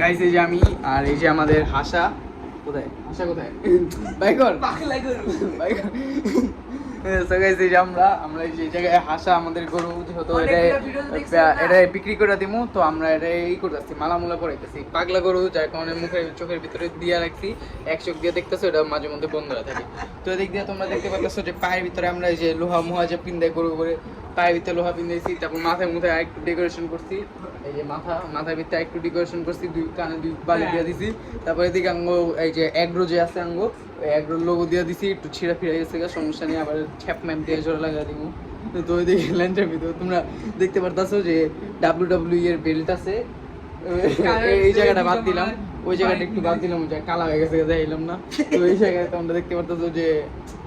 Guys এই যে আমি আর এই যে আমাদের হাসা কোথায় হাসা কোথায় বাইকর বাইকর সো গাইস এই যে আমরা এই যে জায়গায় হাসা আমাদের গরু যেহেতু এটা বিক্রি করে দিমু তো আমরা এটা এই করতেছি মালামুলা করাইতেছি পাগলা গরু যার কারণে মুখের চোখের ভিতরে দিয়া রাখছি এক চোখ দিয়ে দেখতেছো এটা মাঝে মধ্যে বন্ধ হয়ে থাকে তো এদিক দিয়ে তোমরা দেখতে পাচ্ছ যে পায়ের ভিতরে আমরা এই যে লোহা মোহা যে পিন্দাই গরু করে পায়ের ভিতরে লোহা পিন্দাইছি তারপর মাথায় মুথায় একটু ডেকোরেশন করছি এই যে মাথার ভিতরে একটু ডেকোরেশন করছি দুই কানে দুই বালি দিয়ে দিছি তারপর এদিকে আঙ্গ এই যে এগ্রো যে আছে আঙ্গ ওই এগ্রোর লোগো দিয়ে দিছি একটু ছিঁড়া ফিরে গেছে সমস্যা নেই আবার ছ্যাপ ম্যাপ দিয়ে জোড়া লাগা দিব তো ওইদিকে ল্যান্ডের ভিতরে তোমরা দেখতে পারতাছো যে WWE এর বেল্ট আছে এই জায়গাটা বাদ দিলাম ওই জায়গাটা একটু বাদ দিলাম যে কালা হয়ে গেছে দেখাইলাম না তো এই জায়গায় তোমরা দেখতে পারতাছো যে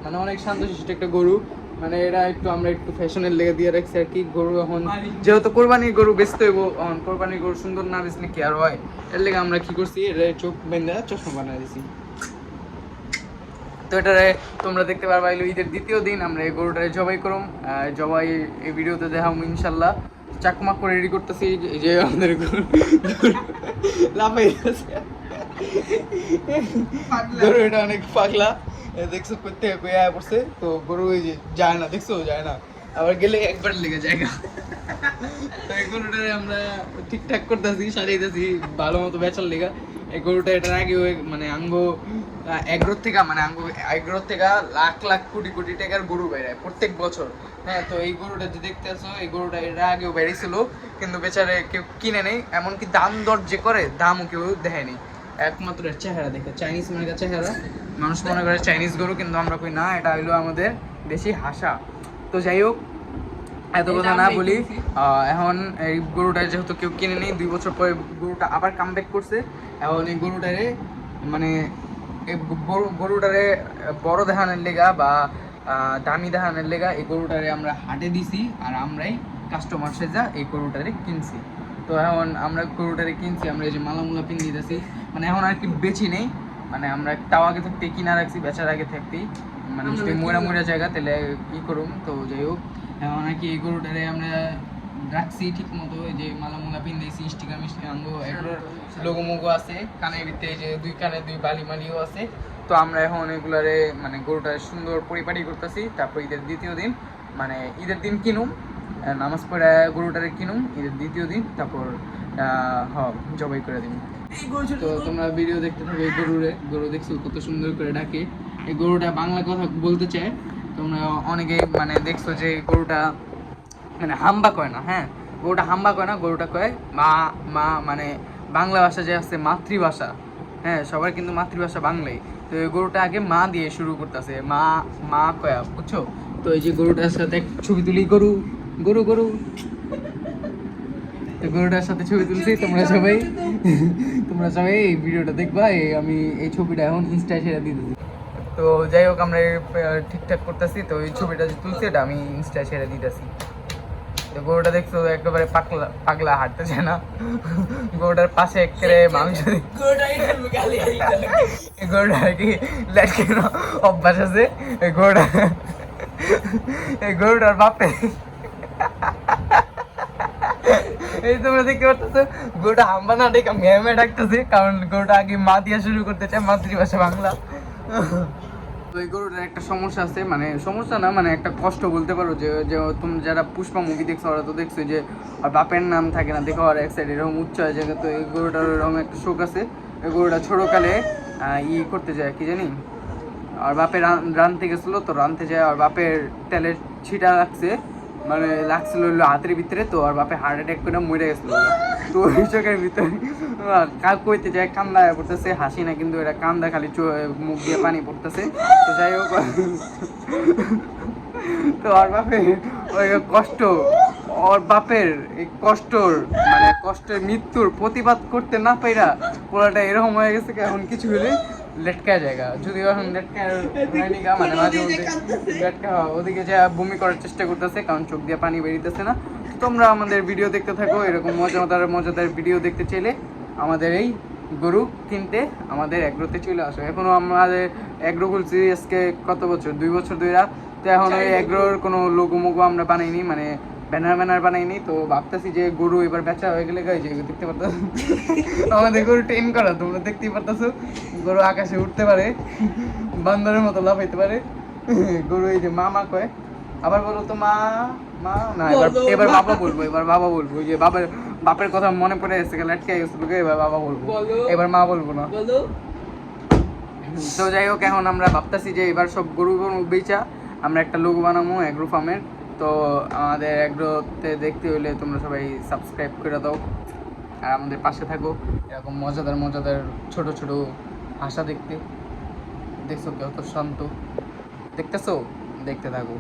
মানে অনেক শান্তশিষ্ট একটা গরু মানে এটা একটু আমরা একটু ফ্যাশনের লেগে দিয়ে রাখছি আর কি গরু এখন যেহেতু কোরবানির গরু বেচতে হইব এখন কোরবানির গরু সুন্দর না বেচলে কি আর হয় এর লেগে আমরা কি করছি এটা চোখ বেঁধে চশমা বানিয়ে দিছি তো এটারে তোমরা দেখতে পারবা ঈদের দ্বিতীয় দিন আমরা এই গরুটারে জবাই করুম জবাই এই ভিডিওতে দেখাবো ইনশাল্লাহ চাকমাক করে রেডি করতেছি এই যে আমাদের লাফাই গেছে গরু এটা অনেক পাগলা দেখছো করতে পড়ছে তো গরু ওই যে যায় না দেখছো যায় না আবার গেলে একবার লেগে জায়গা তো এই গরুটারে আমরা ঠিকঠাক করতেছি সাজাইতেছি ভালো মতো বেচার লেগা এই গরুটা এটার আগে মানে এগ্রোর থেকে লাখ লাখ কোটি কোটি টাকার গরু বেড়ায় প্রত্যেক বছর হ্যাঁ তো এই গরুটা যে দেখতে আসো এই গরুটা এর আগেও বেড়েছিল কিন্তু বেচারে কেউ কিনে নেই এমনকি দাম দর যে করে দামও কেউ দেয়নি একমাত্র চেহারা দেখে চাইনিজ মার্কা চেহারা মানুষ মনে করে চাইনিজ গরু কিন্তু আমরা কই না এটা হইলো আমাদের দেশি হাসা তো যাই হোক এত কথা না বলি এখন এই গরুটা যেহেতু কেউ কিনে নেই 2 বছর পরে গরুটা আবার কামব্যাক করছে এখন এই গরুটারে মানে এই গরুটারে বড় দেখানোর লেগা বা দামি দেখানোর লেগা এই গরুটারে আমরা হাটে দিছি আর আমরাই কাস্টমার সেজা এই গরুটারে কিনছি তো এখন আমরা গরুটারে কিনছি আমরা এই যে মালামুলা পিন দিতেছি মানে এখন আর কি বেচি নেই মানে আমরা তাও আগে থাকতে কিনা রাখছি বেচার আগে থাকতেই মানে যদি মোড়া জায়গা তাহলে কি করুম তো যাই হোক এখন আর কি এই গরুটারে আমরা রাখছি ঠিক মতো এই যে মালামুলা পিন দিয়েছি স্টিকার মিষ্টি আঙ্গো এগুলোর লোগো মোগো আছে কানের ভিতরে যে দুই কানে দুই বালি মালিও আছে তো আমরা এখন এগুলারে মানে গরুটারে সুন্দর পরিপাটি করতেছি তারপর ঈদের দ্বিতীয় দিন মানে ঈদের দিন কিনুম নামাজ পড়ে গরুটারে কিনুম ঈদের দ্বিতীয় দিন তারপর জবাই করে দিন তো তোমরা ভিডিও দেখতে থাকো এই গরু দেখছো কত সুন্দর করে ডাকে এই গরুটা বাংলা কথা বলতে চায় তোমরা অনেকে মানে দেখছো যে গরুটা মানে হাম্বা কয় না হ্যাঁ গরুটা হাম্বা কয় না গরুটা কয় মা মা মানে বাংলা ভাষা যে আছে মাতৃভাষা হ্যাঁ সবার কিন্তু মাতৃভাষা বাংলাই তো এই গরুটা আগে মা দিয়ে শুরু করতেছে মা মা কয়া বুঝছো তো এই যে গরুটার সাথে ছবি তুলি গরু গরু গরু তো গরুটার সাথে ছবি তুলছি তোমরা সবাই এই ভিডিওটা দেখবা আমি এই ছবিটা এখন ইনস্টায় ছেড়ে দিতেছি তো যাই হোক আমরা ঠিকঠাক করতেছি তো এই ছবিটা যে তুলছি এটা আমি ইনস্টায় ছেড়ে দিতেছি তো গরুটা দেখছো একেবারে পাগলা হাঁটতেছে না গরুটার পাশে একেবারে মানুষ গরুটা আর কি ল্যাটকেনো অভ্যাস আছে এই গরুটার বাপে এই তোমরা দেখতে পাচ্ছ গরুটা হাম্বা না ডেকে ম্যামে ডাকতেছে কারণ গরুটা আগে মা দিয়া শুরু করতে চায় মাতৃভাষা বাংলা তো এই গরুটার একটা সমস্যা আছে মানে সমস্যা না মানে একটা কষ্ট বলতে পারো যে তুমি যারা পুষ্পা মুভি দেখছো ওরা তো দেখছো যে আর বাপের নাম থাকে না দেখো আর এক সাইড এরকম উচ্চ হয়ে যায় তো এই গরুটার এরকম একটা শোক আছে এই গরুটা ছোটোকালে করতে যায় কি জানি আর বাপের রানতে গেছিলো তো রানতে যায় আর বাপের তেলের ছিটা লাগছে মানে লাগছিল হাতের ভিতরে তো আর বাপে হার্ট অ্যাটাক করে মরে গেছিল তো ওই চোখের ভিতরে কাউ কইতে যায় কান্দা পড়তেছে হাসি না কিন্তু এটা কান্দা খালি মুখ দিয়ে পানি পড়তেছে তো যাই হোক তো আর বাপে ওই কষ্ট ওর বাপের এই কষ্টর মানে কষ্টের মৃত্যুর প্রতিবাদ করতে না পাইরা পোলাটা এরকম হয়ে গেছে এখন কিছু হলে লেটকা জায়গা যদিও এখন লেটকা মানে মাঝে মধ্যে লেটকা ওদিকে যা বমি করার চেষ্টা করতেছে কারণ চোখ দিয়ে পানি বেরিতেছে না তোমরা আমাদের ভিডিও দেখতে থাকো এরকম মজাদার ভিডিও দেখতে চাইলে আমাদের এই গরু কিনতে আমাদের এগ্রোতে চলে আসো এখনো আমাদের এগ্রো খুলছি আজকে কত বছর 2 বছর ধরে তো এখন ওই এগ্রোর কোনো লোগো মোগো আমরা বানাইনি মানে ব্যানার বানাইনি, তো ভাবতেছি যে গরু এবার বেচা হয়ে গেলে যে দেখতে পারতো আমাদের গরু ট্রেন করা, তোমরা দেখতেই পারতেছো। গরু আকাশে উঠতে পারে, বান্দরের মতো লাফাইতে পারে। গরু এই যে মা মা কয়, আবার বলো তো মা মা। না এবার বাবা বলবো, ওই যে বাপের কথা মনে পড়ে এসে গেল, আটকে গেছিল, এবার বাবা বলবো, এবার মা বলবো না। তো যাই হোক, এখন আমরা ভাবতেছি যে এবার সব গরু বেচা আমরা একটা লোগো বানাবো অ্যাগ্রো ফার্মের। তো আমাদের অ্যাগ্রোতে দেখতে হইলে তোমরা সবাই সাবস্ক্রাইব করে দাও আর আমাদের পাশে থাকো। এরকম মজাদার ছোট ছোট হাসা দেখছো কত শান্ত, দেখতেছো, দেখতে থাকো।